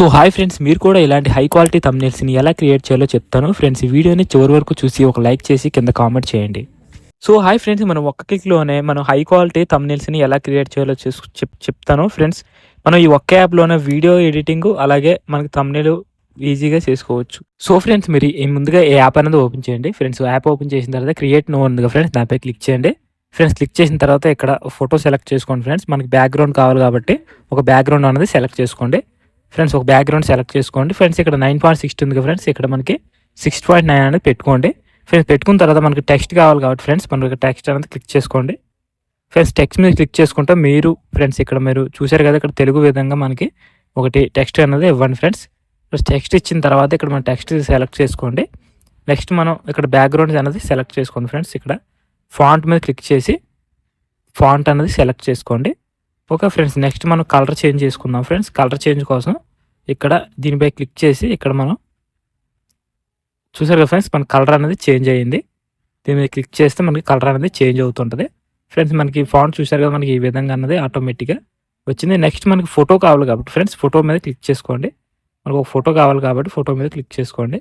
So hi friends, మీరు కూడా ఇలాంటి హై క్వాలిటీ థంబ్నెయిల్స్ని ఎలా క్రియేట్ చేయాలో చెప్తాను ఫ్రెండ్స్. ఈ వీడియోని చివరి వరకు చూసి ఒక లైక్ చేసి కింద కామెంట్ చేయండి. సో హాయ్ ఫ్రెండ్స్, మనం ఒక్క క్లిక్లోనే మనం హై క్వాలిటీ థంబ్నెయిల్స్ని ఎలా క్రియేట్ చేయాలో చెప్తాను ఫ్రెండ్స్. మనం ఈ ఒక్క యాప్లోనే వీడియో ఎడిటింగ్ అలాగే మనకి థంబ్నెయిల్ ఈజీగా చేసుకోవచ్చు. సో ఫ్రెండ్స్, మీరు ముందుగా ఈ యాప్ అనేది ఓపెన్ చేయండి ఫ్రెండ్స్. యాప్ ఓపెన్ చేసిన తర్వాత క్రియేట్ నో ఉందిగా ఫ్రెండ్స్, దానిపై క్లిక్ చేయండి ఫ్రెండ్స్. క్లిక్ చేసిన తర్వాత ఇక్కడ ఫోటో సెలెక్ట్ చేసుకోండి ఫ్రెండ్స్. మనకి బ్యాక్గ్రౌండ్ కావాలి కాబట్టి ఒక బ్యాక్గ్రౌండ్ అనేది సెలెక్ట్ చేసుకోండి ఫ్రెండ్స్. ఒక బ్యాక్గ్రౌండ్ సెలెక్ట్ చేసుకోండి ఫ్రెండ్స్. ఇక్కడ 9.60 ఉంది ఫ్రెండ్స్, ఇక్కడ మనకి 6.9 అనేది పెట్టుకోండి ఫ్రెండ్స్. పెట్టుకున్న తర్వాత మనకి టెక్స్ట్ కావాలి కాబట్టి ఫ్రెండ్స్, మనకి టెక్స్ట్ అనేది క్లిక్ చేసుకోండి ఫ్రెండ్స్. టెక్స్ట్ మీద క్లిక్ చేసుకుంటే మీరు ఫ్రెండ్స్ ఇక్కడ మీరు చూసారు కదా, ఇక్కడ తెలుగు విధంగా మనకి ఒకటి టెక్స్ట్ అనేది ఇవ్వండి ఫ్రెండ్స్. టెక్స్ట్ ఇచ్చిన తర్వాత ఇక్కడ మన టెక్స్ట్ సెలెక్ట్ చేసుకోండి. నెక్స్ట్ మనం ఇక్కడ బ్యాక్గ్రౌండ్ అనేది సెలెక్ట్ చేసుకోండి ఫ్రెండ్స్. ఇక్కడ ఫాంట్ మీద క్లిక్ చేసి ఫాంట్ అనేది సెలెక్ట్ చేసుకోండి. ఓకే ఫ్రెండ్స్, నెక్స్ట్ మనం కలర్ చేంజ్ చేసుకుందాం ఫ్రెండ్స్. కలర్ చేంజ్ కోసం ఇక్కడ దీనిపై క్లిక్ చేసి ఇక్కడ మనం చూసారు కదా ఫ్రెండ్స్, మన కలర్ అనేది చేంజ్ అయ్యింది. దీని మీద క్లిక్ చేస్తే మనకి కలర్ అనేది చేంజ్ అవుతుంటుంది ఫ్రెండ్స్. మనకి ఫాంట్ చూసారు కదా, మనకి ఈ విధంగా అన్నది ఆటోమేటిక్గా వచ్చింది. నెక్స్ట్ మనకి ఫోటో కావాలి కాబట్టి ఫ్రెండ్స్, ఫోటో మీద క్లిక్ చేసుకోండి. మనకు ఒక ఫోటో కావాలి కాబట్టి ఫోటో మీద క్లిక్ చేసుకోండి.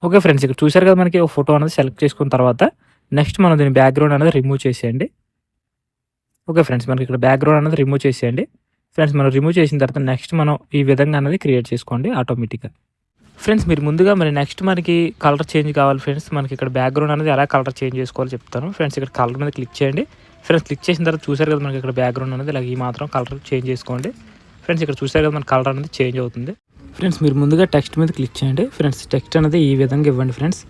ఓకే ఫ్రెండ్స్, ఇక్కడ చూసారు కదా, మనకి ఒక ఫోటో అనేది సెలెక్ట్ చేసుకున్న తర్వాత నెక్స్ట్ మనం దీని బ్యాక్గ్రౌండ్ అనేది రిమూవ్ చేసేయండి. ఓకే ఫ్రెండ్స్, మనకి ఇక్కడ బ్యాక్గ్రౌండ్ అనేది రిమూవ్ చేసేయండి ఫ్రెండ్స్. మనం రిమూవ్ చేసిన తర్వాత నెక్స్ట్ మనం ఈ విధంగా అనేది క్రియేట్ చేసుకోండి ఆటోమేటిక్గా ఫ్రెండ్స్. మీరు ముందుగా నెక్స్ట్ మనకి కలర్ చేంజ్ కావాలి ఫ్రెండ్స్. మనకి ఇక్కడ బ్యాక్గ్రౌండ్ అనేది ఎలా కలర్ చేంజ్ చేసుకోవాలో చెప్తాను ఫ్రెండ్స్. ఇక్కడ కలర్ మీద క్లిక్ చేయండి ఫ్రెండ్స్. క్లిక్ చేసిన తర్వాత చూసారు కదా, మనకి ఇక్కడ బ్యాక్గ్రౌండ్ అనేది ఇలా ఈ మాత్రం కలర్ చేంజ్ చేసుకోండి ఫ్రెండ్స్. ఇక్కడ చూసారు కదా, మన కలర్ అనేది చేంజ్ అవుతుంది ఫ్రెండ్స్. మీరు ముందుగా టెక్స్ట్ మీద క్లిక్ చేయండి ఫ్రెండ్స్. టెక్స్ట్ అనేది ఈ విధంగా ఇవ్వండి ఫ్రెండ్స్.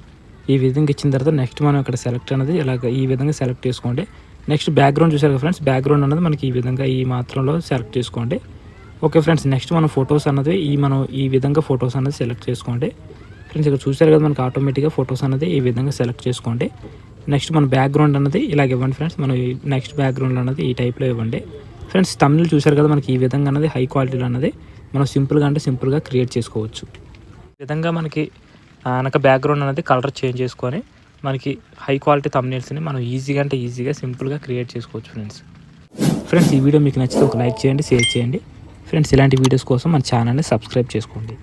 ఈ విధంగా ఇచ్చిన తర్వాత నెక్స్ట్ మనం ఇక్కడ సెలెక్ట్ అనేది ఇలాగ ఈ విధంగా సెలెక్ట్ చేసుకోండి. నెక్స్ట్ బ్యాక్గ్రౌండ్ చూసారు కదా ఫ్రెండ్స్, బ్యాక్గ్రౌండ్ అనేది మనకి ఈ విధంగా ఈ మాత్రంలో సెలెక్ట్ చేసుకోండి. ఓకే ఫ్రెండ్స్, నెక్స్ట్ మనం ఫొటోస్ అన్నది మనం ఈ విధంగా ఫొటోస్ అనేది సెలెక్ట్ చేసుకోండి ఫ్రెండ్స్. ఇక్కడ చూసారు కదా, మనకి ఆటోమేటిక్గా ఫొటోస్ అనేది ఈ విధంగా సెలెక్ట్ చేసుకోండి. నెక్స్ట్ మన బ్యాక్గ్రౌండ్ అనేది ఇలాగ ఇవ్వండి ఫ్రెండ్స్. మనం నెక్స్ట్ బ్యాక్గ్రౌండ్ అనేది ఈ టైప్లో ఇవ్వండి ఫ్రెండ్స్. థంబ్నెయిల్ చూసారు కదా, మనకి ఈ విధంగా అనేది హై క్వాలిటీలో అనేది మనం సింపుల్గా క్రియేట్ చేసుకోవచ్చు. ఈ విధంగా మనకి వెనక బ్యాక్గ్రౌండ్ అనేది కలర్ చేంజ్ చేసుకొని మనకి హై క్వాలిటీ థంబ్నెయిల్స్ని మనం ఈజీగా సింపుల్గా క్రియేట్ చేసుకోవచ్చు ఫ్రెండ్స్. ఈ వీడియో మీకు నచ్చితే ఒక లైక్ చేయండి, షేర్ చేయండి ఫ్రెండ్స్. ఇలాంటి వీడియోస్ కోసం మన ఛానల్ని సబ్స్క్రైబ్ చేసుకోండి.